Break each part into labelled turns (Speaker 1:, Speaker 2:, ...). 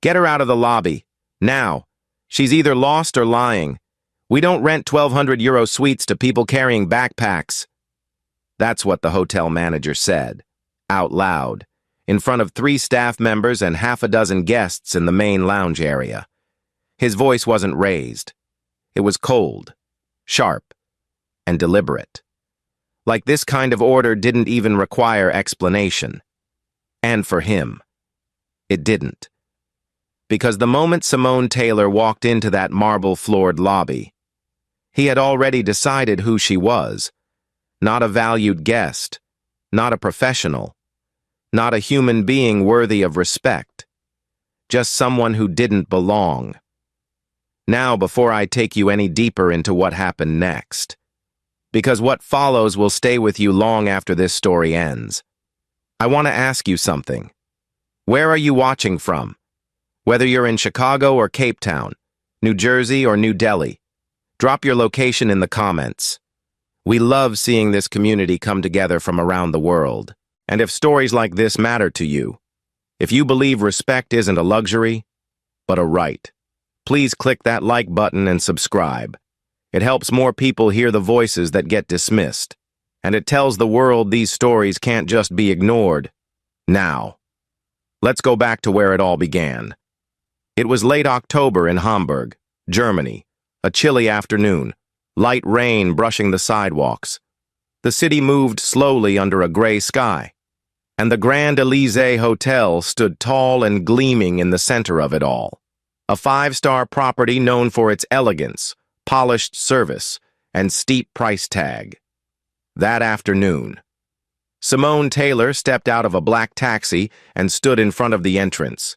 Speaker 1: Get her out of the lobby. Now. She's either lost or lying. We don't rent €1,200 suites to people carrying backpacks. That's what the hotel manager said, out loud, in front of 3 staff members and half a dozen guests in the main lounge area. His voice wasn't raised. It was cold, sharp, and deliberate. Like this kind of order didn't even require explanation. And for him, it didn't. Because the moment Simone Taylor walked into that marble-floored lobby, he had already decided who she was. Not a valued guest, not a professional, not a human being worthy of respect, just someone who didn't belong. Now, before I take you any deeper into what happened next, because what follows will stay with you long after this story ends, I want to ask you something. Where are you watching from? Whether you're in Chicago or Cape Town, New Jersey or New Delhi, drop your location in the comments. We love seeing this community come together from around the world. And if stories like this matter to you, if you believe respect isn't a luxury, but a right, please click that like button and subscribe. It helps more people hear the voices that get dismissed, and it tells the world these stories can't just be ignored. Now, let's go back to where it all began. It was late October in Hamburg, Germany, a chilly afternoon, light rain brushing the sidewalks. The city moved slowly under a gray sky, and the Grand Elysee Hotel stood tall and gleaming in the center of it all. A 5-star property known for its elegance, polished service, and steep price tag. That afternoon, Simone Taylor stepped out of a black taxi and stood in front of the entrance.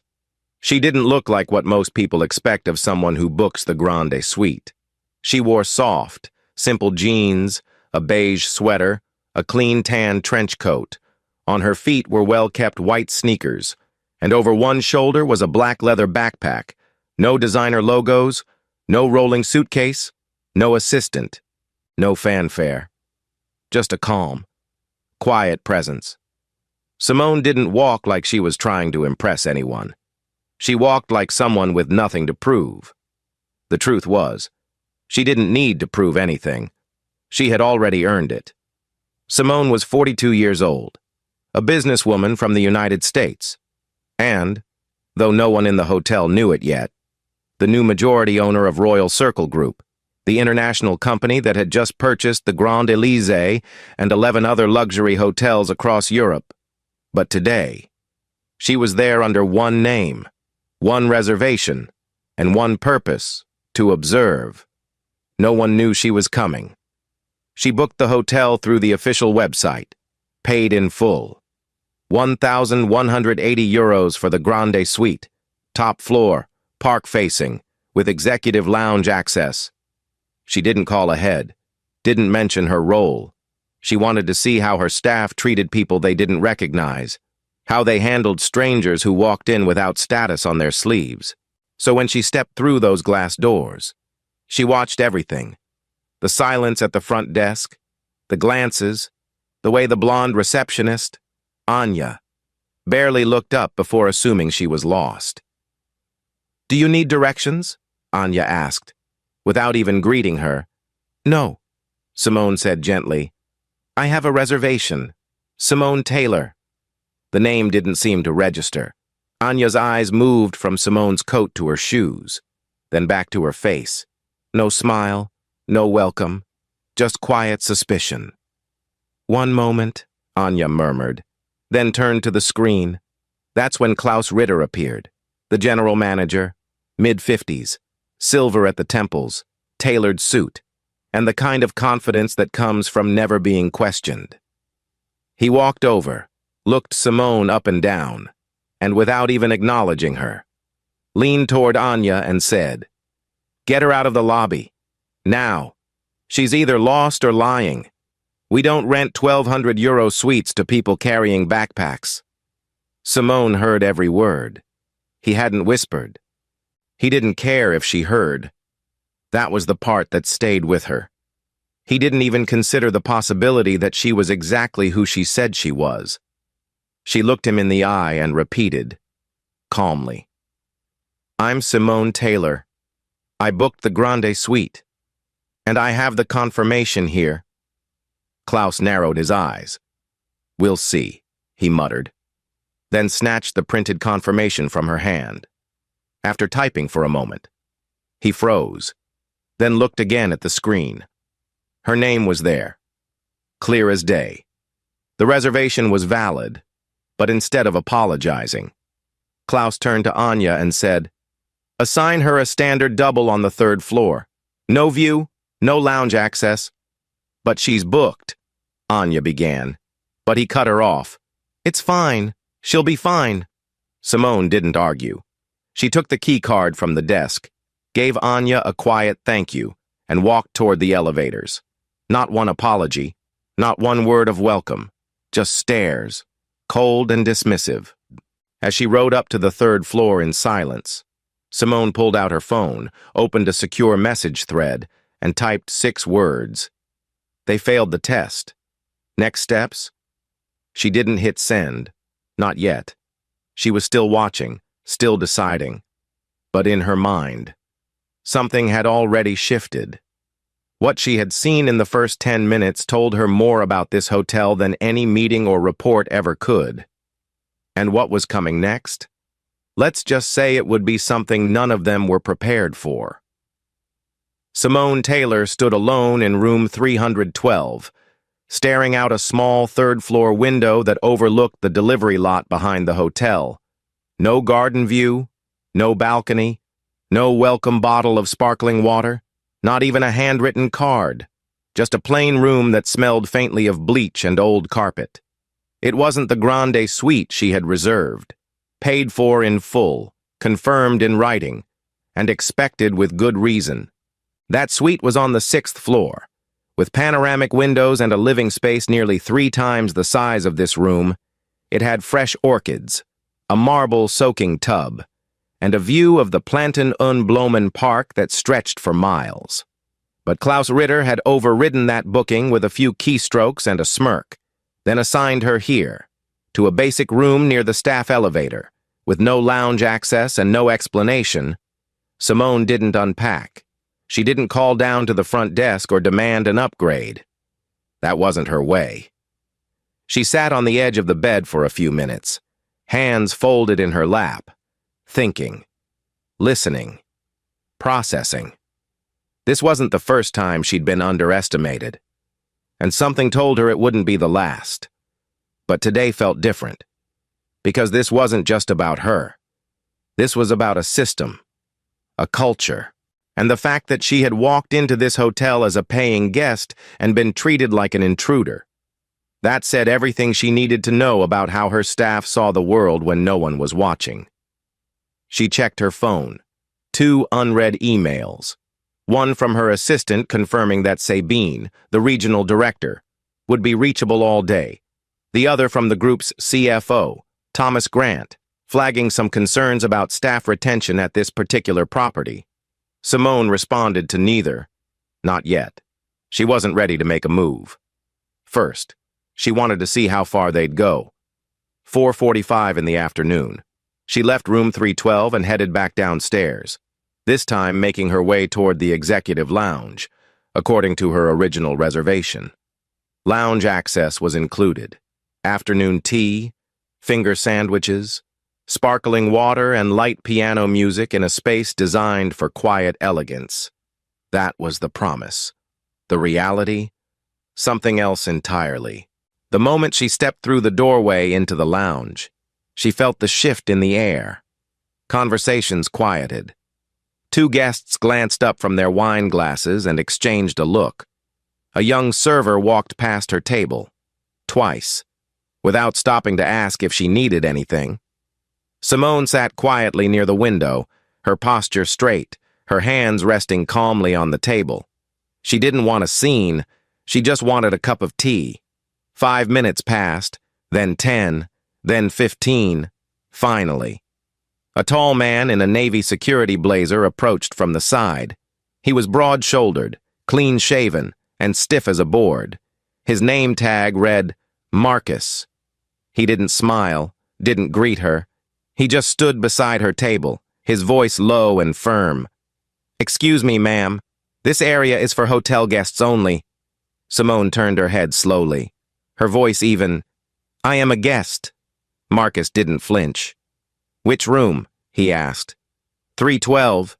Speaker 1: She didn't look like what most people expect of someone who books the Grande Suite. She wore soft, simple jeans, a beige sweater, a clean tan trench coat. On her feet were well-kept white sneakers, and over one shoulder was a black leather backpack. No designer logos, no rolling suitcase, no assistant, no fanfare. Just a calm, quiet presence. Simone didn't walk like she was trying to impress anyone. She walked like someone with nothing to prove. The truth was, she didn't need to prove anything. She had already earned it. Simone was 42 years old, a businesswoman from the United States, and, though no one in the hotel knew it yet, the new majority owner of Royal Circle Group, the international company that had just purchased the Grand Elysee and 11 other luxury hotels across Europe. But today, she was there under one name, one reservation, and one purpose: to observe. No one knew she was coming. She booked the hotel through the official website, paid in full. €1,180 for the Grande Suite, top floor, park-facing, with executive lounge access. She didn't call ahead, didn't mention her role. She wanted to see how her staff treated people they didn't recognize, how they handled strangers who walked in without status on their sleeves. So when she stepped through those glass doors, she watched everything. The silence at the front desk, the glances, the way the blonde receptionist, Anya, barely looked up before assuming she was lost. "Do you need directions?" Anya asked, without even greeting her. "No," Simone said gently. "I have a reservation. Simone Taylor." The name didn't seem to register. Anya's eyes moved from Simone's coat to her shoes, then back to her face. No smile, no welcome, just quiet suspicion. "One moment," Anya murmured, then turned to the screen. That's when Klaus Ritter appeared, the general manager, mid-50s, silver at the temples, tailored suit, and the kind of confidence that comes from never being questioned. He walked over, looked Simone up and down, and without even acknowledging her, leaned toward Anya and said, "Get her out of the lobby. Now. She's either lost or lying. We don't rent €1,200 suites to people carrying backpacks." Simone heard every word. He hadn't whispered. He didn't care if she heard. That was the part that stayed with her. He didn't even consider the possibility that she was exactly who she said she was. She looked him in the eye and repeated, calmly, I'm Simone Taylor. I booked the Grande Suite. And I have the confirmation here. Klaus narrowed his eyes. We'll see, he muttered, then snatched the printed confirmation from her hand. After typing for a moment, he froze, then looked again at the screen. Her name was there, clear as day. The reservation was valid, but instead of apologizing, Klaus turned to Anya and said, "Assign her a standard double on the 3rd floor. No view, no lounge access." "But she's booked," Anya began, but he cut her off. "It's fine. She'll be fine." Simone didn't argue. She took the key card from the desk, gave Anya a quiet thank you, and walked toward the elevators. Not one apology, not one word of welcome, just stares, cold and dismissive. As she rode up to the 3rd floor in silence, Simone pulled out her phone, opened a secure message thread, and typed 6 words. They failed the test. Next steps? She didn't hit send. Not yet. She was still watching, still deciding. But in her mind, something had already shifted. What she had seen in the first 10 minutes told her more about this hotel than any meeting or report ever could. And what was coming next? Let's just say it would be something none of them were prepared for. Simone Taylor stood alone in room 312, staring out a small 3rd-floor window that overlooked the delivery lot behind the hotel. No garden view, no balcony, no welcome bottle of sparkling water, not even a handwritten card, just a plain room that smelled faintly of bleach and old carpet. It wasn't the Grande Suite she had reserved, paid for in full, confirmed in writing, and expected with good reason. That suite was on the 6th floor. With panoramic windows and a living space nearly 3 times the size of this room, it had fresh orchids, a marble soaking tub, and a view of the Planten und Blumen Park that stretched for miles. But Klaus Ritter had overridden that booking with a few keystrokes and a smirk, then assigned her here, to a basic room near the staff elevator, with no lounge access and no explanation. Simone didn't unpack. She didn't call down to the front desk or demand an upgrade. That wasn't her way. She sat on the edge of the bed for a few minutes, hands folded in her lap, thinking, listening, processing. This wasn't the first time she'd been underestimated, and something told her it wouldn't be the last. But today felt different, because this wasn't just about her. This was about a system, a culture, and the fact that she had walked into this hotel as a paying guest and been treated like an intruder. That said everything she needed to know about how her staff saw the world when no one was watching. She checked her phone. 2 unread emails. One from her assistant confirming that Sabine, the regional director, would be reachable all day. The other from the group's CFO, Thomas Grant, flagging some concerns about staff retention at this particular property. Simone responded to neither. Not yet. She wasn't ready to make a move. First, she wanted to see how far they'd go. 4:45 in the afternoon. She left room 312 and headed back downstairs, this time making her way toward the executive lounge, according to her original reservation. Lounge access was included. Afternoon tea, finger sandwiches, sparkling water, and light piano music in a space designed for quiet elegance. That was the promise. The reality? Something else entirely. The moment she stepped through the doorway into the lounge, she felt the shift in the air. Conversations quieted. 2 guests glanced up from their wine glasses and exchanged a look. A young server walked past her table, twice, without stopping to ask if she needed anything. Simone sat quietly near the window, her posture straight, her hands resting calmly on the table. She didn't want a scene, she just wanted a cup of tea. 5 minutes passed, then 10, then 15, finally. A tall man in a Navy security blazer approached from the side. He was broad-shouldered, clean-shaven, and stiff as a board. His name tag read, Marcus. He didn't smile, didn't greet her. He just stood beside her table, his voice low and firm. "Excuse me, ma'am. This area is for hotel guests only." Simone turned her head slowly, her voice even. "I am a guest." Marcus didn't flinch. "Which room?" he asked. 312.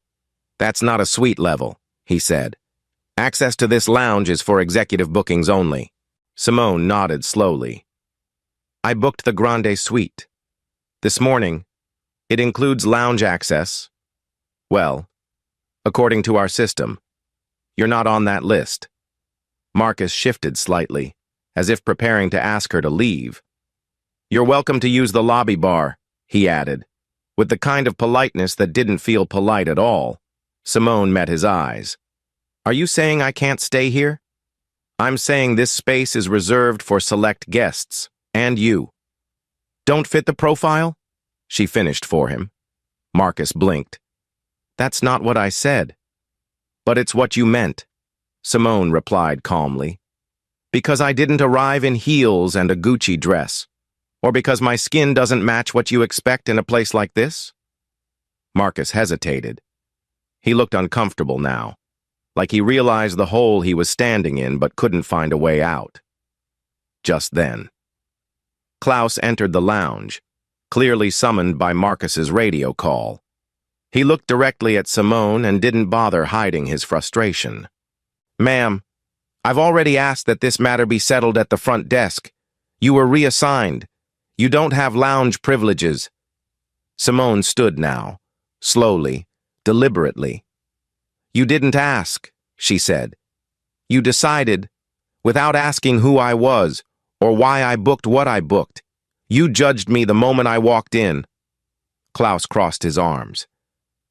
Speaker 1: "That's not a suite level," he said. "Access to this lounge is for executive bookings only." Simone nodded slowly. "I booked the Grande Suite. This morning. It includes lounge access. Well, according to our system, you're not on that list." Marcus shifted slightly, as if preparing to ask her to leave. "You're welcome to use the lobby bar," he added, with the kind of politeness that didn't feel polite at all. Simone met his eyes. "Are you saying I can't stay here?" "I'm saying this space is reserved for select guests, and you." "Don't fit the profile?" She finished for him. Marcus blinked. "That's not what I said." "But it's what you meant," Simone replied calmly. "Because I didn't arrive in heels and a Gucci dress. Or because my skin doesn't match what you expect in a place like this?" Marcus hesitated. He looked uncomfortable now, like he realized the hole he was standing in but couldn't find a way out. Just then, Klaus entered the lounge, clearly summoned by Marcus's radio call. He looked directly at Simone and didn't bother hiding his frustration. "Ma'am, I've already asked that this matter be settled at the front desk. You were reassigned. You don't have lounge privileges." Simone stood now, slowly, deliberately. "You didn't ask," she said. "You decided, without asking who I was or why I booked what I booked. You judged me the moment I walked in." Klaus crossed his arms.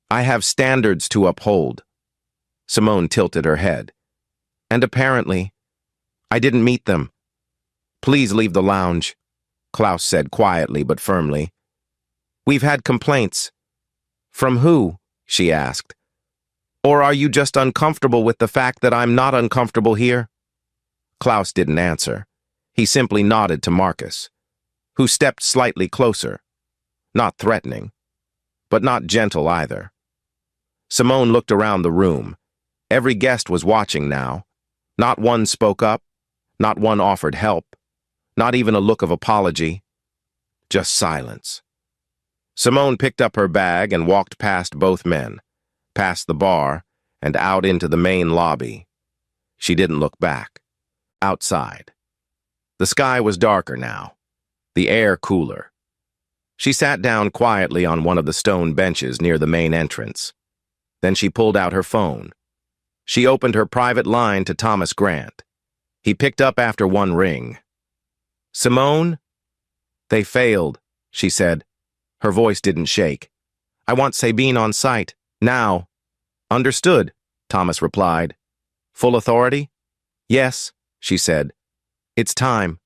Speaker 1: "I have standards to uphold." Simone tilted her head. "And apparently, I didn't meet them." "Please leave the lounge," Klaus said quietly but firmly. "We've had complaints." "From who?" she asked. "Or are you just uncomfortable with the fact that I'm not uncomfortable here?" Klaus didn't answer. He simply nodded to Marcus, who stepped slightly closer. Not threatening, but not gentle either. Simone looked around the room. Every guest was watching now. Not one spoke up. Not one offered help. Not even a look of apology. Just silence. Simone picked up her bag and walked past both men, past the bar, and out into the main lobby. She didn't look back. Outside. The sky was darker now, the air cooler. She sat down quietly on one of the stone benches near the main entrance. Then she pulled out her phone. She opened her private line to Thomas Grant. He picked up after one ring. "Simone?" "They failed," she said. Her voice didn't shake. "I want Sabine on site, now." "Understood," Thomas replied. "Full authority?" "Yes," she said. "It's time."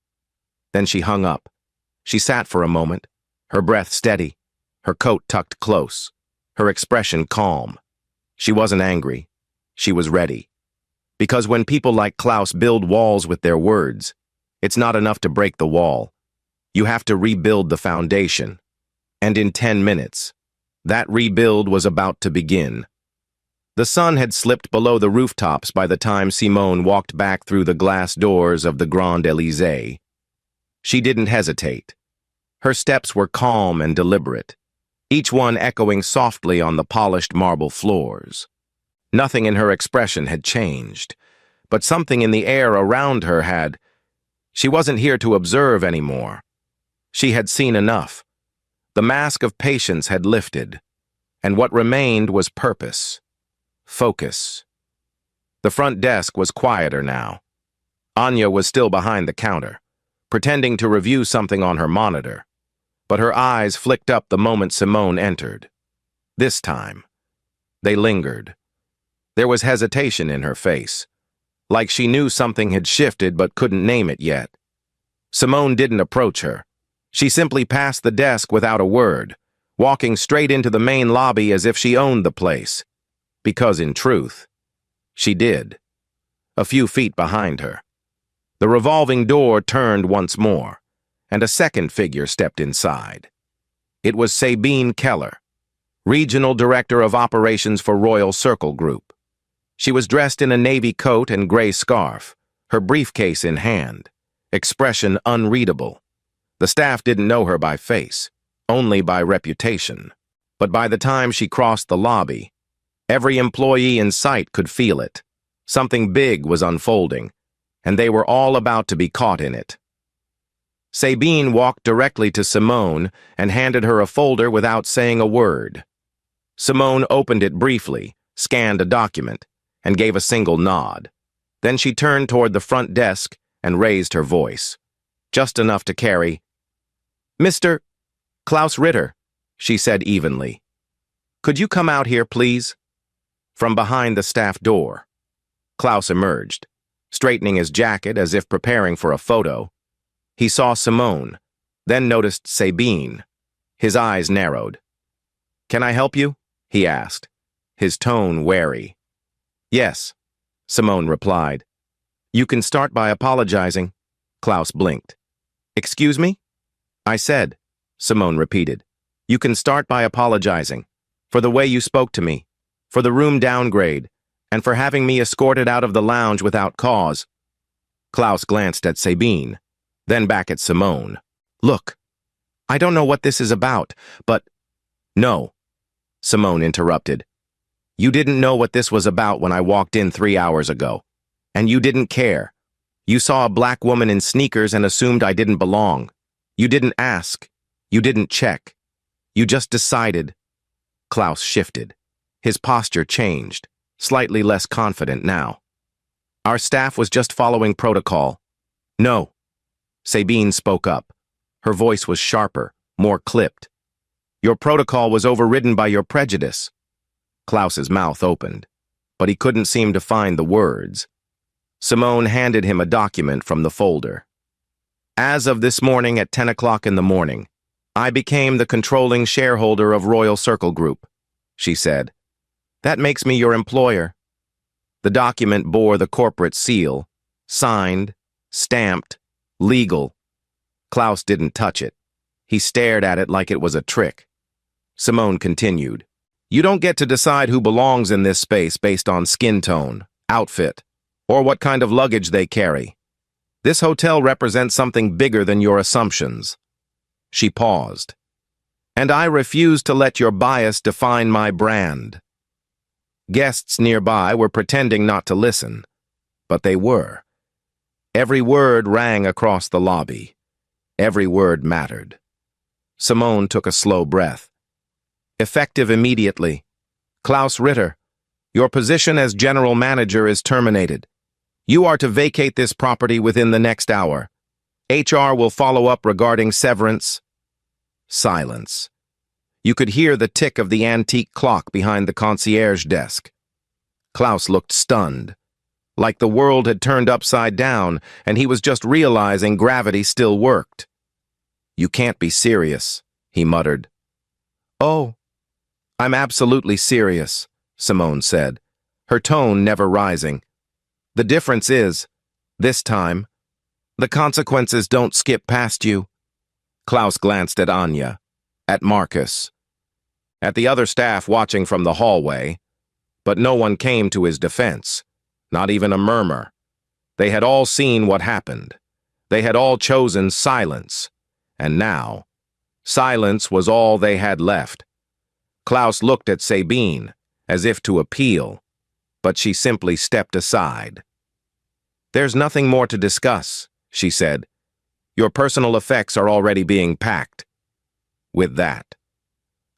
Speaker 1: Then she hung up. She sat for a moment, her breath steady, her coat tucked close, her expression calm. She wasn't angry. She was ready. Because when people like Klaus build walls with their words, it's not enough to break the wall. You have to rebuild the foundation. And in 10 minutes, that rebuild was about to begin. The sun had slipped below the rooftops by the time Simone walked back through the glass doors of the Grand Elysée. She didn't hesitate. Her steps were calm and deliberate, each one echoing softly on the polished marble floors. Nothing in her expression had changed, but something in the air around her had. She wasn't here to observe anymore. She had seen enough. The mask of patience had lifted, and what remained was purpose. Focus. The front desk was quieter now. Anya was still behind the counter, pretending to review something on her monitor, but her eyes flicked up the moment Simone entered. This time, they lingered. There was hesitation in her face, like she knew something had shifted but couldn't name it yet. Simone didn't approach her. She simply passed the desk without a word, walking straight into the main lobby as if she owned the place. Because in truth, she did. A few feet behind her. The revolving door turned once more, and a second figure stepped inside. It was Sabine Keller, Regional Director of Operations for Royal Circle Group. She was dressed in a navy coat and gray scarf, her briefcase in hand, expression unreadable. The staff didn't know her by face, only by reputation. But by the time she crossed the lobby, every employee in sight could feel it. Something big was unfolding, and they were all about to be caught in it. Sabine walked directly to Simone and handed her a folder without saying a word. Simone opened it briefly, scanned a document, and gave a single nod. Then she turned toward the front desk and raised her voice, just enough to carry, "Mr. Klaus Ritter," she said evenly. "Could you come out here, please?" From behind the staff door, Klaus emerged, straightening his jacket as if preparing for a photo. He saw Simone, then noticed Sabine. His eyes narrowed. "Can I help you?" he asked, his tone wary. "Yes," Simone replied. "You can start by apologizing." Klaus blinked. "Excuse me?" "I said," Simone repeated, "you can start by apologizing for the way you spoke to me, for the room downgrade, and for having me escorted out of the lounge without cause." Klaus glanced at Sabine, then back at Simone. "Look, I don't know what this is about, but—" "No," Simone interrupted. "You didn't know what this was about when I walked in 3 hours ago. And you didn't care. You saw a black woman in sneakers and assumed I didn't belong. You didn't ask. You didn't check. You just decided." Klaus shifted. His posture changed, slightly less confident now. "Our staff was just following protocol." "No." Sabine spoke up. Her voice was sharper, more clipped. "Your protocol was overridden by your prejudice." Klaus's mouth opened, but he couldn't seem to find the words. Simone handed him a document from the folder. "As of this morning at 10 o'clock in the morning, I became the controlling shareholder of Royal Circle Group," she said. "That makes me your employer." The document bore the corporate seal, signed, stamped, legal. Klaus didn't touch it. He stared at it like it was a trick. Simone continued, "You don't get to decide who belongs in this space based on skin tone, outfit, or what kind of luggage they carry. This hotel represents something bigger than your assumptions." She paused. "And I refuse to let your bias define my brand." Guests nearby were pretending not to listen, but they were. Every word rang across the lobby. Every word mattered. Simone took a slow breath. "Effective immediately. Klaus Ritter, your position as general manager is terminated. You are to vacate this property within the next hour. HR will follow up regarding severance." Silence. You could hear the tick of the antique clock behind the concierge desk. Klaus looked stunned, like the world had turned upside down and he was just realizing gravity still worked. "You can't be serious," he muttered. "Oh, I'm absolutely serious," Simone said, her tone never rising. "The difference is, this time, the consequences don't skip past you." Klaus glanced at Anya, at Marcus, at the other staff watching from the hallway, but no one came to his defense, not even a murmur. They had all seen what happened. They had all chosen silence, and now, silence was all they had left. Klaus looked at Sabine, as if to appeal, but she simply stepped aside. "There's nothing more to discuss," she said. "Your personal effects are already being packed." With that,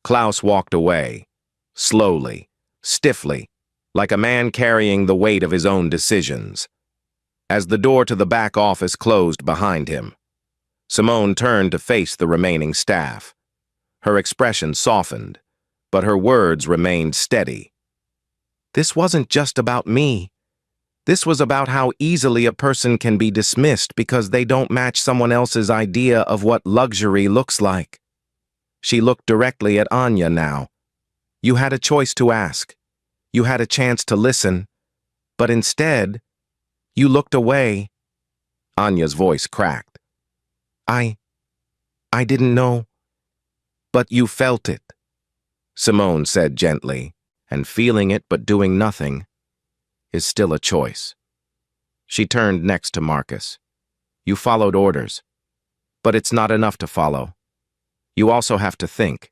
Speaker 1: Klaus walked away, slowly, stiffly, like a man carrying the weight of his own decisions. As the door to the back office closed behind him, Simone turned to face the remaining staff. Her expression softened, but her words remained steady. "This wasn't just about me. This was about how easily a person can be dismissed because they don't match someone else's idea of what luxury looks like." She looked directly at Anya now. "You had a choice to ask. You had a chance to listen. But instead, you looked away." Anya's voice cracked. I didn't know. But you felt it." Simone said gently, and feeling it but doing nothing is still a choice. She turned next to Marcus. You followed orders, but it's not enough to follow. You also have to think.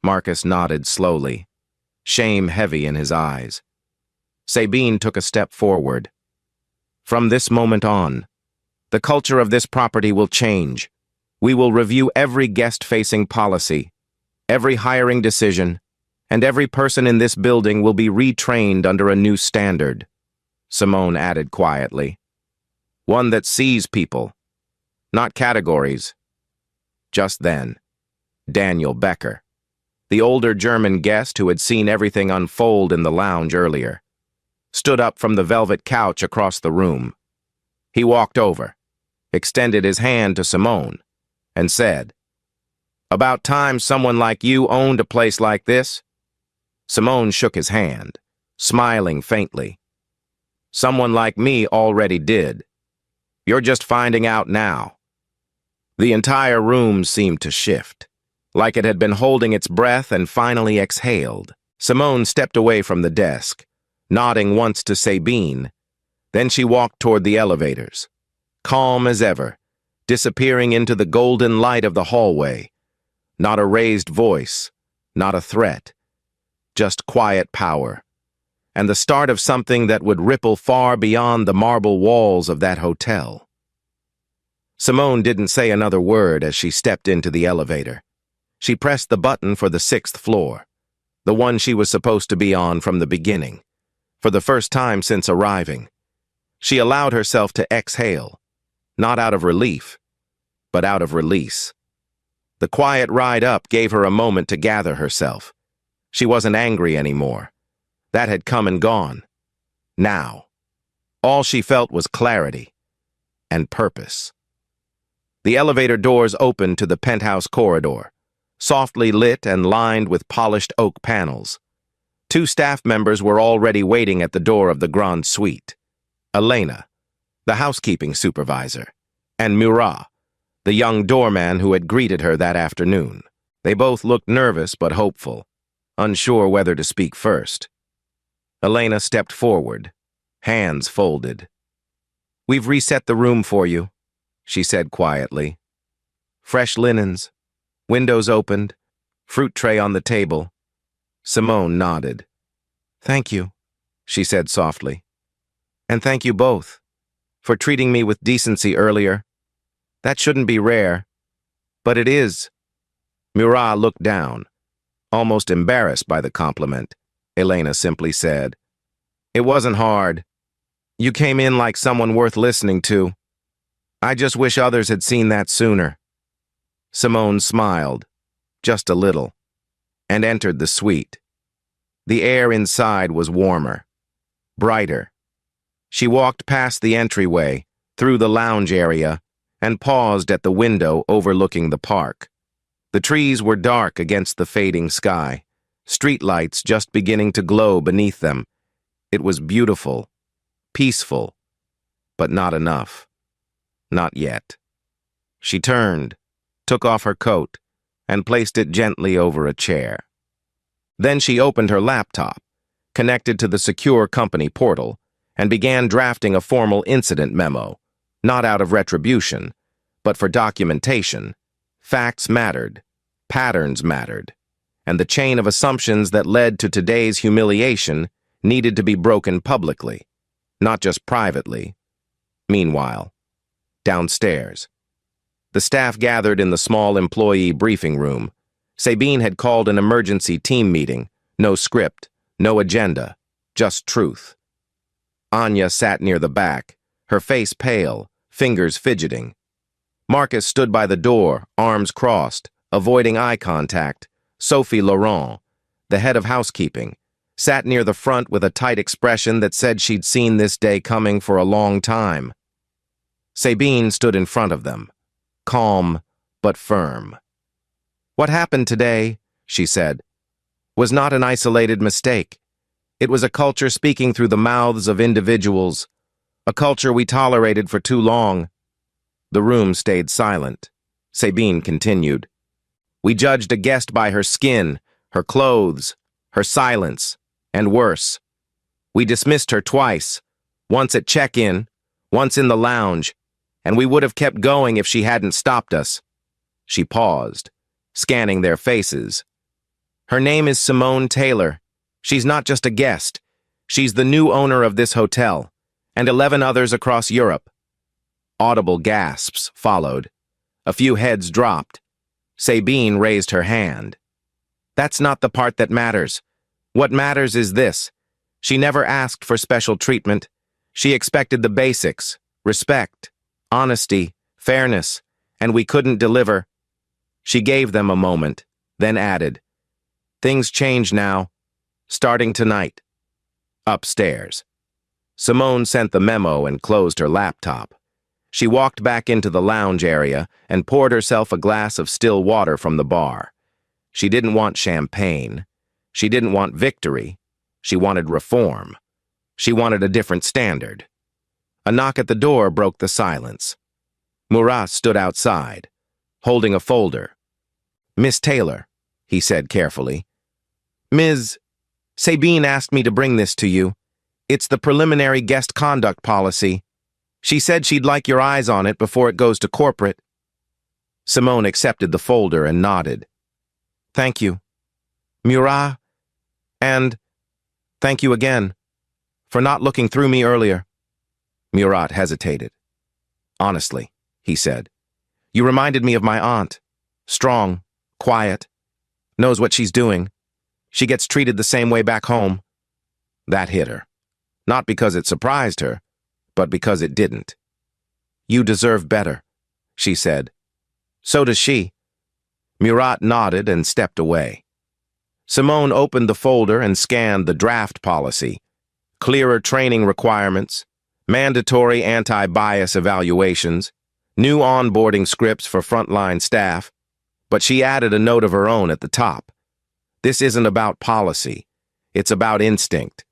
Speaker 1: Marcus nodded slowly, shame heavy in his eyes. Sabine took a step forward. From this moment on, the culture of this property will change. We will review every guest-facing policy, every hiring decision, and every person in this building will be retrained under a new standard, Simone added quietly. One that sees people, not categories. Just then, Daniel Becker, the older German guest who had seen everything unfold in the lounge earlier, stood up from the velvet couch across the room. He walked over, extended his hand to Simone, and said, "About time someone like you owned a place like this." Simone shook his hand, smiling faintly. "Someone like me already did. You're just finding out now." The entire room seemed to shift, like it had been holding its breath and finally exhaled. Simone stepped away from the desk, nodding once to Sabine. Then she walked toward the elevators, calm as ever, disappearing into the golden light of the hallway. Not a raised voice, not a threat, just quiet power, and the start of something that would ripple far beyond the marble walls of that hotel. Simone didn't say another word as she stepped into the elevator. She pressed the button for the 6th floor, the one she was supposed to be on from the beginning, for the first time since arriving. She allowed herself to exhale, not out of relief, but out of release. The quiet ride up gave her a moment to gather herself. She wasn't angry anymore. That had come and gone. Now, all she felt was clarity and purpose. The elevator doors opened to the penthouse corridor, softly lit and lined with polished oak panels. 2 staff members were already waiting at the door of the Grand Suite. Elena, the housekeeping supervisor, and Murat, the young doorman who had greeted her that afternoon. They both looked nervous but hopeful, unsure whether to speak first. Elena stepped forward, hands folded. "We've reset the room for you," she said quietly. "Fresh linens, windows opened, fruit tray on the table." Simone nodded. "Thank you," she said softly. "And thank you both for treating me with decency earlier. That shouldn't be rare, but it is." Murat looked down, almost embarrassed by the compliment. Elena simply said, "It wasn't hard. You came in like someone worth listening to. I just wish others had seen that sooner." Simone smiled, just a little, and entered the suite. The air inside was warmer, brighter. She walked past the entryway, through the lounge area, and paused at the window overlooking the park. The trees were dark against the fading sky, streetlights just beginning to glow beneath them. It was beautiful, peaceful, but not enough. Not yet. She turned, took off her coat, and placed it gently over a chair. Then she opened her laptop, connected to the secure company portal, and began drafting a formal incident memo, not out of retribution, but for documentation. Facts mattered, patterns mattered, and the chain of assumptions that led to today's humiliation needed to be broken publicly, not just privately. Meanwhile, downstairs, the staff gathered in the small employee briefing room. Sabine had called an emergency team meeting. No script, no agenda, just truth. Anya sat near the back, her face pale, fingers fidgeting. Marcus stood by the door, arms crossed, avoiding eye contact. Sophie Laurent, the head of housekeeping, sat near the front with a tight expression that said she'd seen this day coming for a long time. Sabine stood in front of them, calm but firm. "What happened today," she said, "was not an isolated mistake. It was a culture speaking through the mouths of individuals, a culture we tolerated for too long." The room stayed silent. Sabine continued. "We judged a guest by her skin, her clothes, her silence, and worse. We dismissed her twice, once at check-in, once in the lounge, and we would have kept going if she hadn't stopped us. She paused, scanning their faces. Her name is Simone Taylor. She's not just a guest. She's the new owner of this hotel, and 11 others across Europe. Audible gasps followed. A few heads dropped. Sabine raised her hand. That's not the part that matters. What matters is this. She never asked for special treatment. She expected the basics: respect, honesty, fairness, and we couldn't deliver. She gave them a moment, then added, "Things change now, starting tonight." Upstairs. Simone sent the memo and closed her laptop. She walked back into the lounge area and poured herself a glass of still water from the bar. She didn't want champagne. She didn't want victory. She wanted reform. She wanted a different standard. A knock at the door broke the silence. Murat stood outside, holding a folder. "Miss Taylor," he said carefully. "Ms. Sabine asked me to bring this to you. It's the preliminary guest conduct policy. She said she'd like your eyes on it before it goes to corporate." Simone accepted the folder and nodded. "Thank you, Murat, and thank you again for not looking through me earlier." Murat hesitated. "Honestly," he said, "you reminded me of my aunt. Strong, quiet, knows what she's doing. She gets treated the same way back home." That hit her. Not because it surprised her, but because it didn't. "You deserve better," she said. "So does she." Murat nodded and stepped away. Simone opened the folder and scanned the draft policy. Clearer training requirements, mandatory anti-bias evaluations, new onboarding scripts for frontline staff, but she added a note of her own at the top. "This isn't about policy. It's about instinct.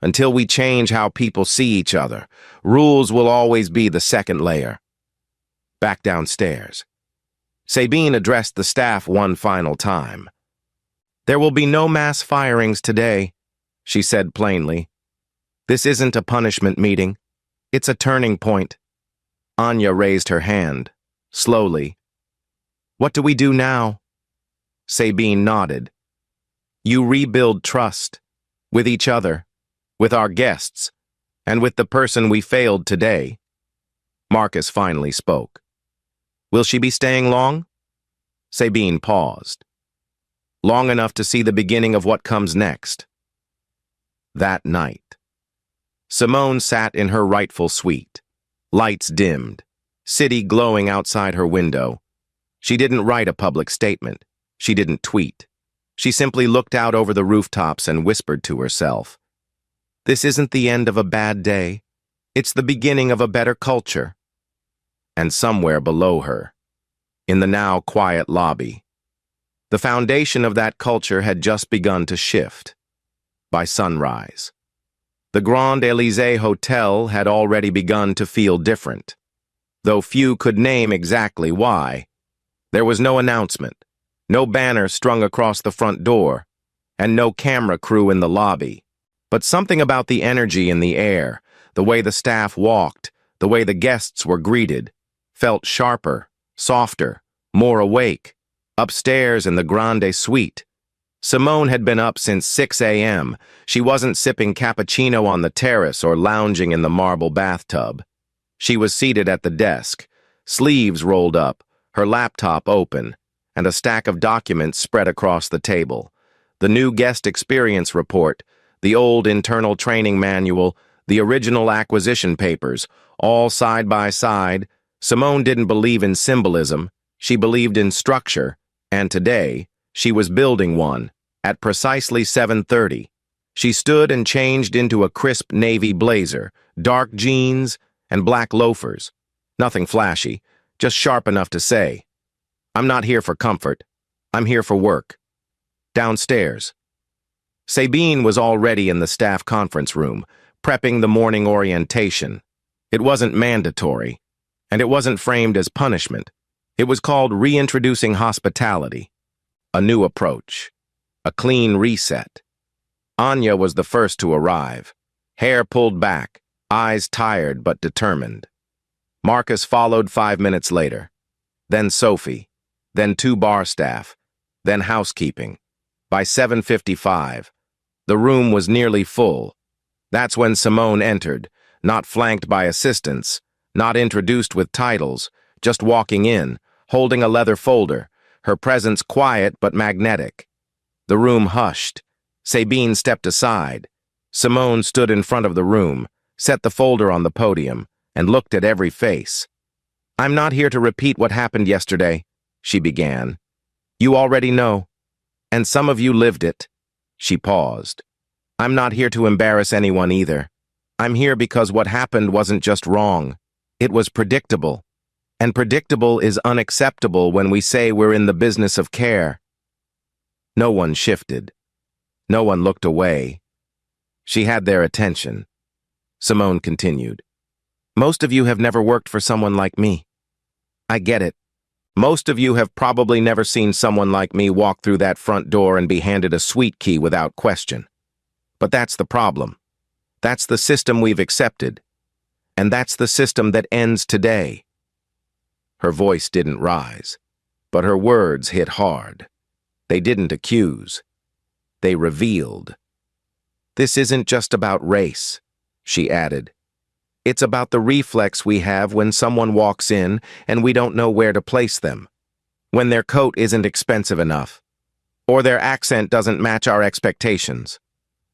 Speaker 1: Until we change how people see each other, rules will always be the second layer." Back downstairs. Sabine addressed the staff one final time. "There will be no mass firings today," she said plainly. "This isn't a punishment meeting. It's a turning point." Anya raised her hand, slowly. "What do we do now?" Sabine nodded. "You rebuild trust, with each other, with our guests, and with the person we failed today." Marcus finally spoke. "Will she be staying long?" Sabine paused. "Long enough to see the beginning of what comes next." That night, Simone sat in her rightful suite. Lights dimmed, city glowing outside her window. She didn't write a public statement. She didn't tweet. She simply looked out over the rooftops and whispered to herself, "This isn't the end of a bad day. It's the beginning of a better culture." And somewhere below her, in the now quiet lobby, the foundation of that culture had just begun to shift. By sunrise, the Grand Élysée Hotel had already begun to feel different, though few could name exactly why. There was no announcement, no banner strung across the front door, and no camera crew in the lobby. But something about the energy in the air, the way the staff walked, the way the guests were greeted, felt sharper, softer, more awake. Upstairs in the Grande Suite, Simone had been up since 6 a.m. She wasn't sipping cappuccino on the terrace or lounging in the marble bathtub. She was seated at the desk, sleeves rolled up, her laptop open, and a stack of documents spread across the table. The new guest experience report, the old internal training manual, the original acquisition papers, all side by side. Simone didn't believe in symbolism. She believed in structure, and today, she was building one. At precisely 7:30, she stood and changed into a crisp navy blazer, dark jeans, and black loafers. Nothing flashy, just sharp enough to say, "I'm not here for comfort. I'm here for work." Downstairs, Sabine was already in the staff conference room, prepping the morning orientation. It wasn't mandatory, and it wasn't framed as punishment. It was called Reintroducing Hospitality, a new approach, A clean reset. Anya was the first to arrive. Hair pulled back, eyes tired but determined. Marcus followed 5 minutes later. Then Sophie. Then 2 bar staff. Then housekeeping. By 7:55, the room was nearly full. That's when Simone entered, not flanked by assistants, not introduced with titles, just walking in, holding a leather folder, her presence quiet but magnetic. The room hushed. Sabine stepped aside. Simone stood in front of the room, set the folder on the podium, and looked at every face. "I'm not here to repeat what happened yesterday," she began. "You already know. And some of you lived it." She paused. "I'm not here to embarrass anyone either. I'm here because what happened wasn't just wrong. It was predictable. And predictable is unacceptable when we say we're in the business of care." No one shifted. No one looked away. She had their attention. Simone continued. "Most of you have never worked for someone like me. I get it. Most of you have probably never seen someone like me walk through that front door and be handed a suite key without question. But that's the problem. That's the system we've accepted. And that's the system that ends today." Her voice didn't rise, but her words hit hard. They didn't accuse. They revealed. "This isn't just about race," she added. "It's about the reflex we have when someone walks in and we don't know where to place them. When their coat isn't expensive enough, or their accent doesn't match our expectations,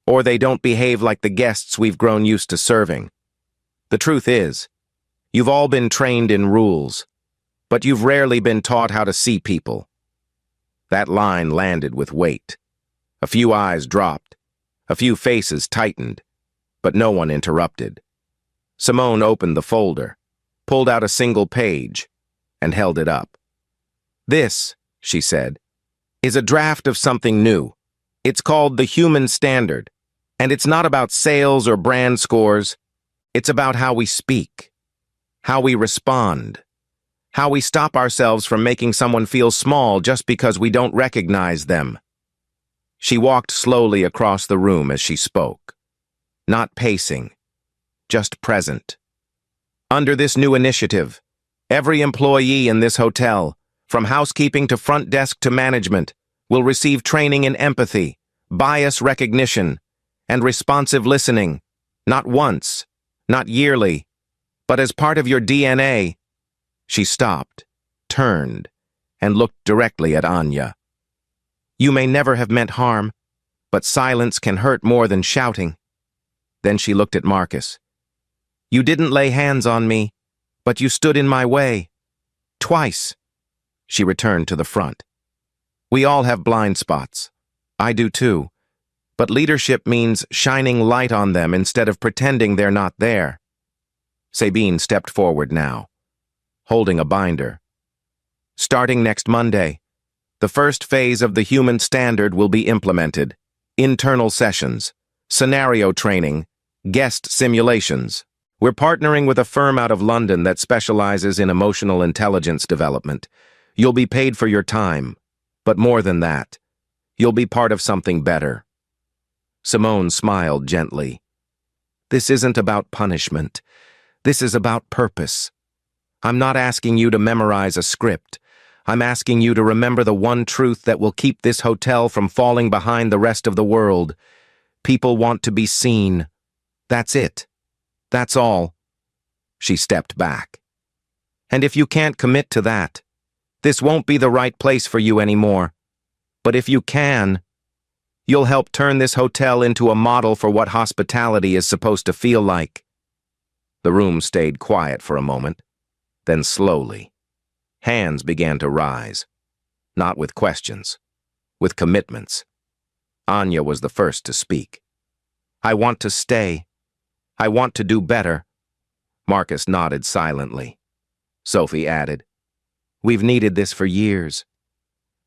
Speaker 1: or they don't behave like the guests we've grown used to serving. The truth is, you've all been trained in rules, but you've rarely been taught how to see people." That line landed with weight. A few eyes dropped. A few faces tightened. But no one interrupted. Simone opened the folder, pulled out a single page, and held it up. "This," she said, "is a draft of something new. It's called the Human Standard, and it's not about sales or brand scores. It's about how we speak, how we respond, how we stop ourselves from making someone feel small just because we don't recognize them." She walked slowly across the room as she spoke, not pacing, just present. "Under this new initiative, every employee in this hotel, from housekeeping to front desk to management, will receive training in empathy, bias recognition, and responsive listening, not once, not yearly, but as part of your DNA." She stopped, turned, and looked directly at Anya. "You may never have meant harm, but silence can hurt more than shouting." Then she looked at Marcus. "You didn't lay hands on me, but you stood in my way. Twice." She returned to the front. "We all have blind spots. I do too. But leadership means shining light on them instead of pretending they're not there." Sabine stepped forward now, holding a binder. "Starting next Monday, the first phase of the Human Standard will be implemented. Internal sessions, scenario training, guest simulations. We're partnering with a firm out of London that specializes in emotional intelligence development. You'll be paid for your time, but more than that, you'll be part of something better." Simone smiled gently. "This isn't about punishment. This is about purpose. I'm not asking you to memorize a script. I'm asking you to remember the one truth that will keep this hotel from falling behind the rest of the world. People want to be seen. That's it. That's all." She stepped back. "And if you can't commit to that, this won't be the right place for you anymore. But if you can, you'll help turn this hotel into a model for what hospitality is supposed to feel like." The room stayed quiet for a moment, then slowly, hands began to rise, not with questions, with commitments. Anya was the first to speak. "I want to stay. I want to do better." Marcus nodded silently. Sophie added, "We've needed this for years.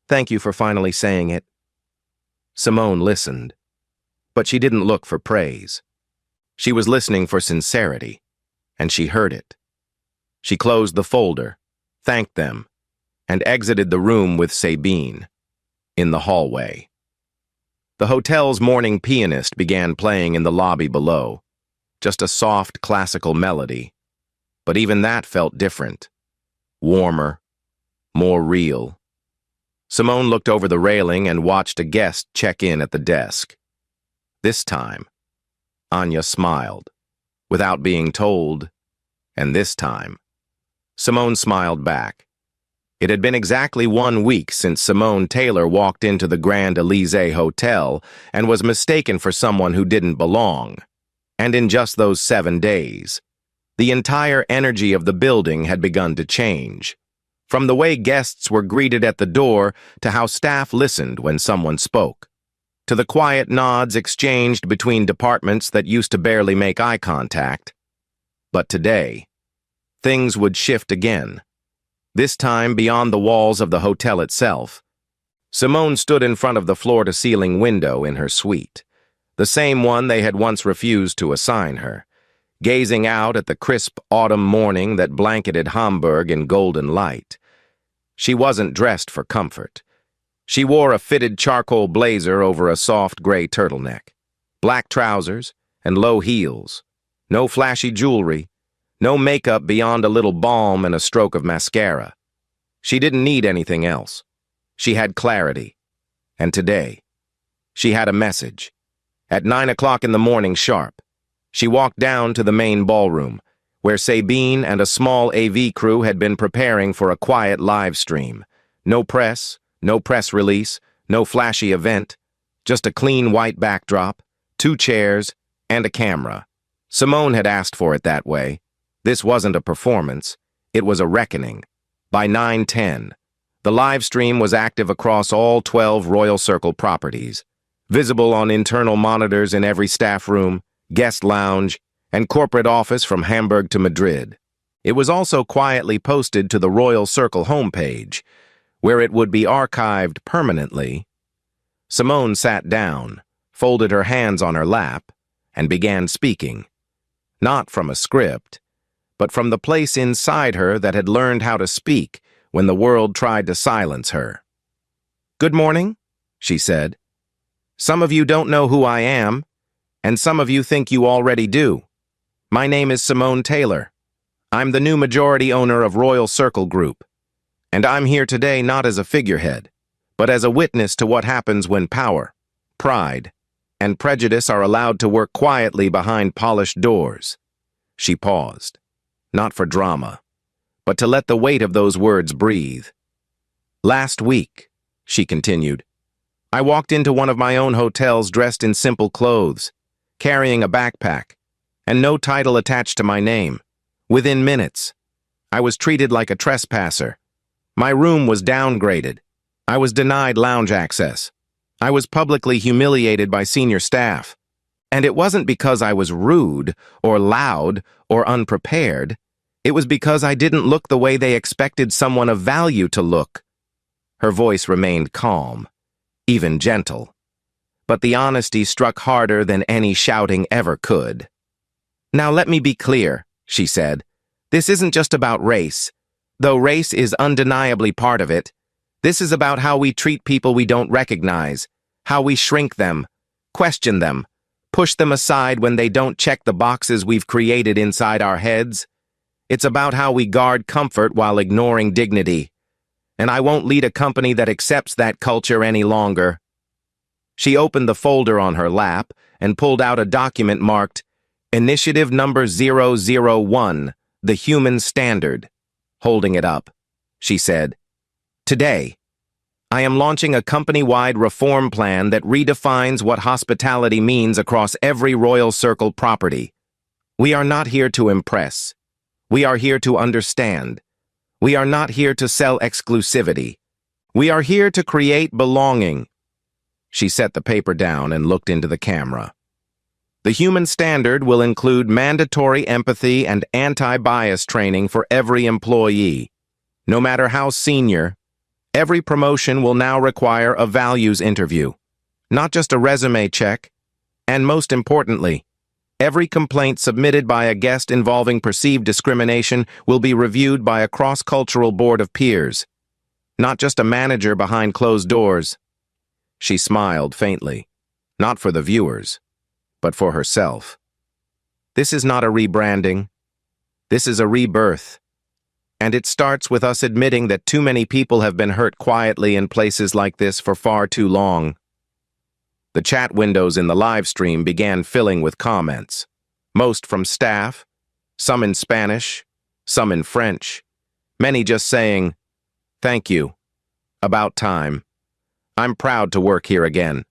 Speaker 1: Thank you for finally saying it." Simone listened, but she didn't look for praise. She was listening for sincerity, and she heard it. She closed the folder, thanked them, and exited the room with Sabine. In the hallway, The hotel's morning pianist began playing in the lobby below, just a soft classical melody. But even that felt different, warmer, more real. Simone looked over the railing and watched a guest check in at the desk. This time, Anya smiled, without being told, and this time, Simone smiled back. It had been exactly 1 week since Simone Taylor walked into the Grand Elysee Hotel and was mistaken for someone who didn't belong. And in just those 7 days, the entire energy of the building had begun to change. From the way guests were greeted at the door to how staff listened when someone spoke, to the quiet nods exchanged between departments that used to barely make eye contact. But today, things would shift again, this time beyond the walls of the hotel itself. Simone stood in front of the floor-to-ceiling window in her suite, the same one they had once refused to assign her, gazing out at the crisp autumn morning that blanketed Hamburg in golden light. She wasn't dressed for comfort. She wore a fitted charcoal blazer over a soft gray turtleneck, black trousers, and low heels. No flashy jewelry, no makeup beyond a little balm and a stroke of mascara. She didn't need anything else. She had clarity. And today, she had a message. At 9 o'clock in the morning sharp, she walked down to the main ballroom, where Sabine and a small AV crew had been preparing for a quiet live stream. No press release, no flashy event, just a clean white backdrop, 2 chairs, and a camera. Simone had asked for it that way. This wasn't a performance, it was a reckoning. By 9:10, the live stream was active across all 12 Royal Circle properties, visible on internal monitors in every staff room, guest lounge, and corporate office from Hamburg to Madrid. It was also quietly posted to the Royal Circle homepage, where it would be archived permanently. Simone sat down, folded her hands on her lap, and began speaking. Not from a script, but from the place inside her that had learned how to speak when the world tried to silence her. "Good morning," she said. "Some of you don't know who I am, and some of you think you already do. My name is Simone Taylor. I'm the new majority owner of Royal Circle Group, and I'm here today not as a figurehead, but as a witness to what happens when power, pride, and prejudice are allowed to work quietly behind polished doors." She paused, not for drama, but to let the weight of those words breathe. "Last week," she continued, "I walked into one of my own hotels dressed in simple clothes, carrying a backpack, and no title attached to my name. Within minutes, I was treated like a trespasser. My room was downgraded. I was denied lounge access. I was publicly humiliated by senior staff. And it wasn't because I was rude or loud or unprepared. It was because I didn't look the way they expected someone of value to look." Her voice remained calm, even gentle. But the honesty struck harder than any shouting ever could. "Now let me be clear," she said. "This isn't just about race, though race is undeniably part of it. This is about how we treat people we don't recognize, how we shrink them, question them, push them aside when they don't check the boxes we've created inside our heads. It's about how we guard comfort while ignoring dignity. And I won't lead a company that accepts that culture any longer." She opened the folder on her lap and pulled out a document marked Initiative Number 001, The Human Standard. Holding it up, she said, "Today, I am launching a company-wide reform plan that redefines what hospitality means across every Royal Circle property. We are not here to impress. We are here to understand. We are not here to sell exclusivity. We are here to create belonging." She set the paper down and looked into the camera. "The human standard will include mandatory empathy and anti-bias training for every employee. No matter how senior, every promotion will now require a values interview, not just a resume check. And most importantly, every complaint submitted by a guest involving perceived discrimination will be reviewed by a cross-cultural board of peers, not just a manager behind closed doors." She smiled faintly. Not for the viewers, but for herself. This is not a rebranding. This is a rebirth. And it starts with us admitting that too many people have been hurt quietly in places like this for far too long. The chat windows in the live stream began filling with comments, most from staff, some in Spanish, some in French, many just saying, "Thank you. About time. I'm proud to work here again."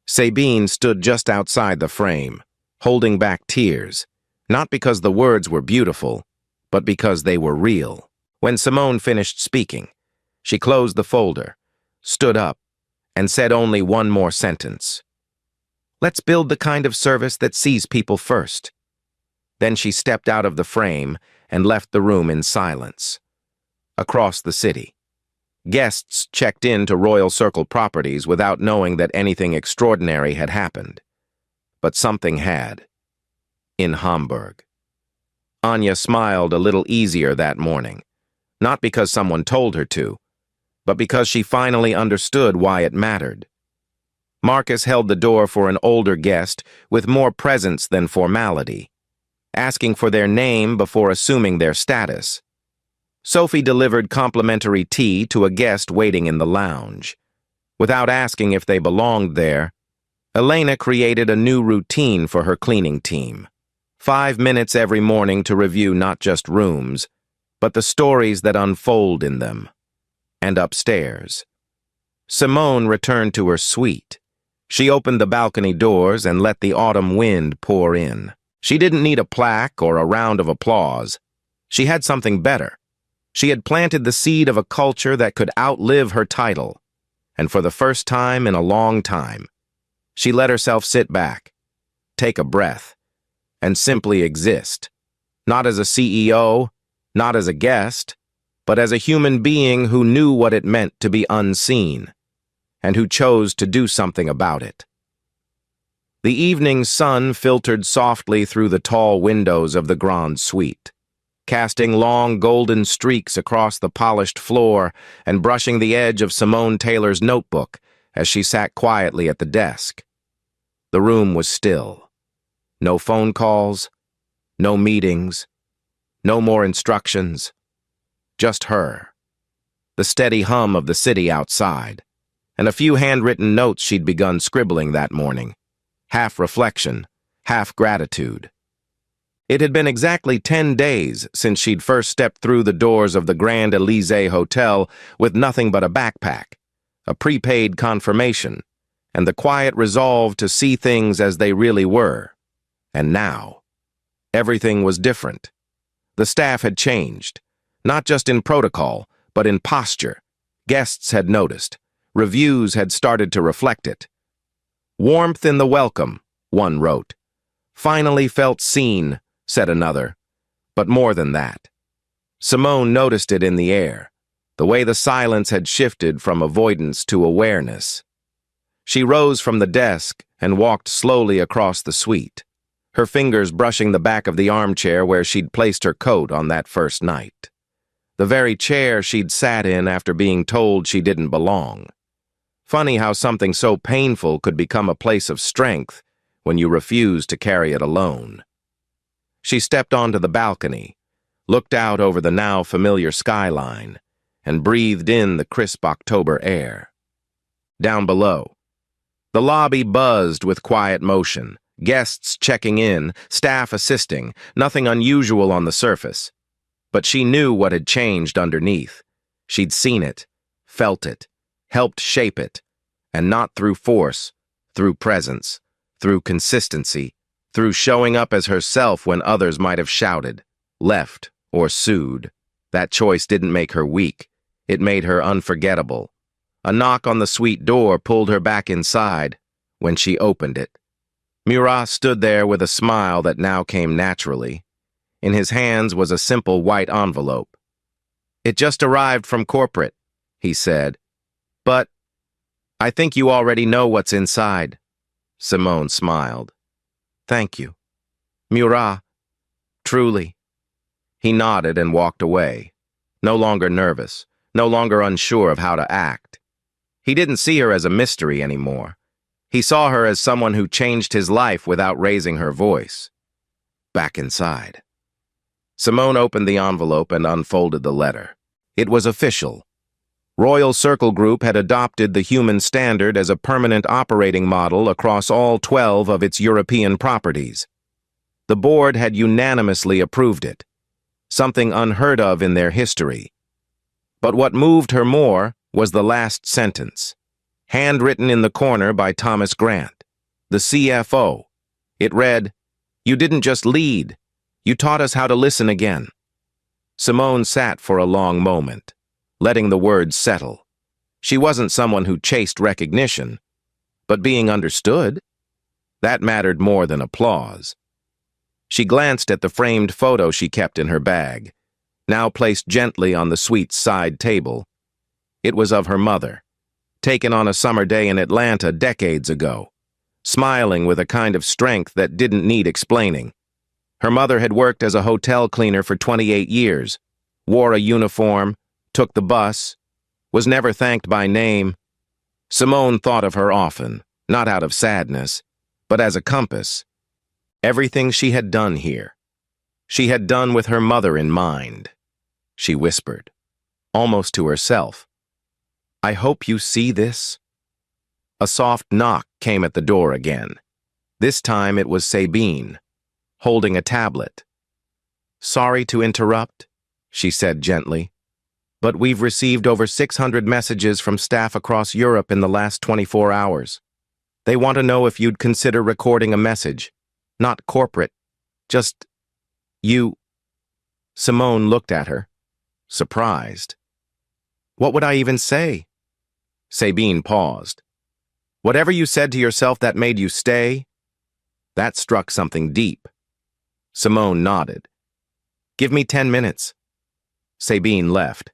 Speaker 1: Sabine stood just outside the frame, holding back tears, not because the words were beautiful, but because they were real. When Simone finished speaking, she closed the folder, stood up, and said only one more sentence. "Let's build the kind of service that sees people first." Then she stepped out of the frame and left the room in silence. Across the city, guests checked in to Royal Circle Properties without knowing that anything extraordinary had happened. But something had. In Hamburg. Anya smiled a little easier that morning, not because someone told her to, but because she finally understood why it mattered. Marcus held the door for an older guest with more presence than formality, asking for their name before assuming their status. Sophie delivered complimentary tea to a guest waiting in the lounge. Without asking if they belonged there, Elena created a new routine for her cleaning team. 5 minutes every morning to review not just rooms, but the stories that unfold in them. And upstairs, Simone returned to her suite. She opened the balcony doors and let the autumn wind pour in. She didn't need a plaque or a round of applause. She had something better. She had planted the seed of a culture that could outlive her title. And for the first time in a long time, she let herself sit back, take a breath, and simply exist. Not as a CEO, not as a guest, but as a human being who knew what it meant to be unseen, and who chose to do something about it. The evening sun filtered softly through the tall windows of the Grand Suite, casting long golden streaks across the polished floor and brushing the edge of Simone Taylor's notebook as she sat quietly at the desk. The room was still. No phone calls, no meetings, no more instructions. Just her, the steady hum of the city outside, and a few handwritten notes she'd begun scribbling that morning, half reflection, half gratitude. It had been exactly 10 days since she'd first stepped through the doors of the Grand Elysee Hotel with nothing but a backpack, a prepaid confirmation, and the quiet resolve to see things as they really were. And now, everything was different. The staff had changed. Not just in protocol, but in posture. Guests had noticed. Reviews had started to reflect it. "Warmth in the welcome," one wrote. "Finally felt seen," said another. But more than that. Simone noticed it in the air, the way the silence had shifted from avoidance to awareness. She rose from the desk and walked slowly across the suite, her fingers brushing the back of the armchair where she'd placed her coat on that first night. The very chair she'd sat in after being told she didn't belong. Funny how something so painful could become a place of strength when you refuse to carry it alone. She stepped onto the balcony, looked out over the now familiar skyline, and breathed in the crisp October air. Down below, the lobby buzzed with quiet motion, guests checking in, staff assisting, nothing unusual on the surface. But she knew what had changed underneath. She'd seen it, felt it, helped shape it, and not through force, through presence, through consistency, through showing up as herself when others might have shouted, left, or sued. That choice didn't make her weak. It made her unforgettable. A knock on the suite door pulled her back inside. When she opened it, Murat stood there with a smile that now came naturally. In his hands was a simple white envelope. "It just arrived from corporate," he said. "But I think you already know what's inside." Simone smiled. "Thank you, Murat. Truly." He nodded and walked away, no longer nervous, no longer unsure of how to act. He didn't see her as a mystery anymore. He saw her as someone who changed his life without raising her voice. Back inside. Simone opened the envelope and unfolded the letter. It was official. Royal Circle Group had adopted the human standard as a permanent operating model across all 12 of its European properties. The board had unanimously approved it, something unheard of in their history. But what moved her more was the last sentence, handwritten in the corner by Thomas Grant, the CFO. It read, "You didn't just lead, you taught us how to listen again." Simone sat for a long moment, letting the words settle. She wasn't someone who chased recognition, but being understood, that mattered more than applause. She glanced at the framed photo she kept in her bag, now placed gently on the suite's side table. It was of her mother, taken on a summer day in Atlanta decades ago, smiling with a kind of strength that didn't need explaining. Her mother had worked as a hotel cleaner for 28 years, wore a uniform, took the bus, was never thanked by name. Simone thought of her often, not out of sadness, but as a compass. Everything she had done here, she had done with her mother in mind. She whispered, almost to herself, "I hope you see this." A soft knock came at the door again. This time it was Sabine, holding a tablet. "Sorry to interrupt," she said gently, "but we've received over 600 messages from staff across Europe in the last 24 hours. They want to know if you'd consider recording a message. Not corporate, just you." Simone looked at her, surprised. What would I even say? Sabine paused. Whatever you said to yourself that made you stay? That struck something deep. Simone nodded. Give me 10 minutes. Sabine left,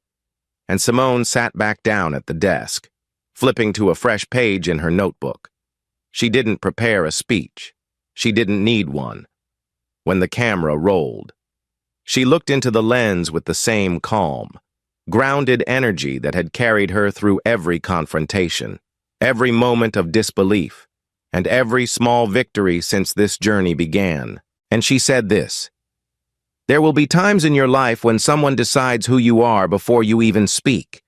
Speaker 1: and Simone sat back down at the desk, flipping to a fresh page in her notebook. She didn't prepare a speech. She didn't need one. When the camera rolled, she looked into the lens with the same calm, grounded energy that had carried her through every confrontation, every moment of disbelief, and every small victory since this journey began. And she said this: "There will be times in your life when someone decides who you are before you even speak.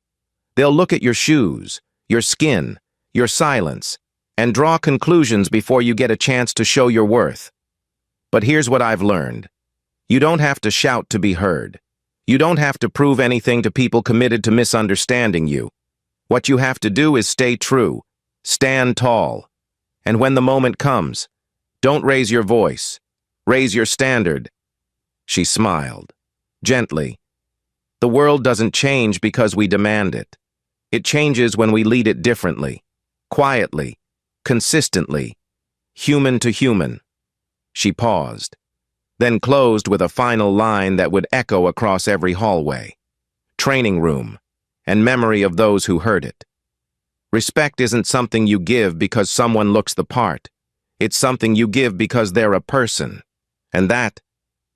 Speaker 1: They'll look at your shoes, your skin, your silence, and draw conclusions before you get a chance to show your worth. But here's what I've learned. You don't have to shout to be heard. You don't have to prove anything to people committed to misunderstanding you. What you have to do is stay true, stand tall. And when the moment comes, don't raise your voice. Raise your standard." She smiled, gently. The world doesn't change because we demand it. It changes when we lead it differently, quietly, consistently, human to human. She paused, then closed with a final line that would echo across every hallway, training room, and memory of those who heard it. Respect isn't something you give because someone looks the part. It's something you give because they're a person, and that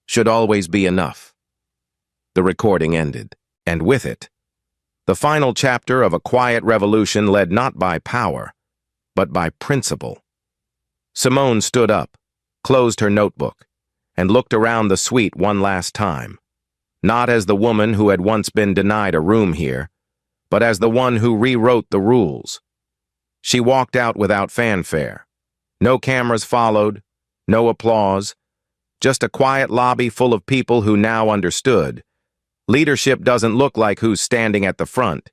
Speaker 1: should always be enough. The recording ended, and with it, the final chapter of a quiet revolution led not by power, but by principle. Simone stood up, closed her notebook, and looked around the suite one last time, not as the woman who had once been denied a room here, but as the one who rewrote the rules. She walked out without fanfare. No cameras followed, no applause, just a quiet lobby full of people who now understood. Leadership doesn't look like who's standing at the front.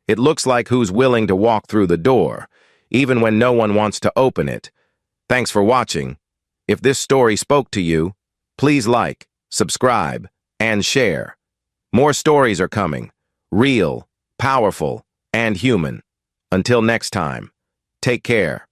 Speaker 1: It looks like who's willing to walk through the door, even when no one wants to open it. Thanks for watching. If this story spoke to you, please like, subscribe, and share. More stories are coming, real, powerful, and human. Until next time, take care.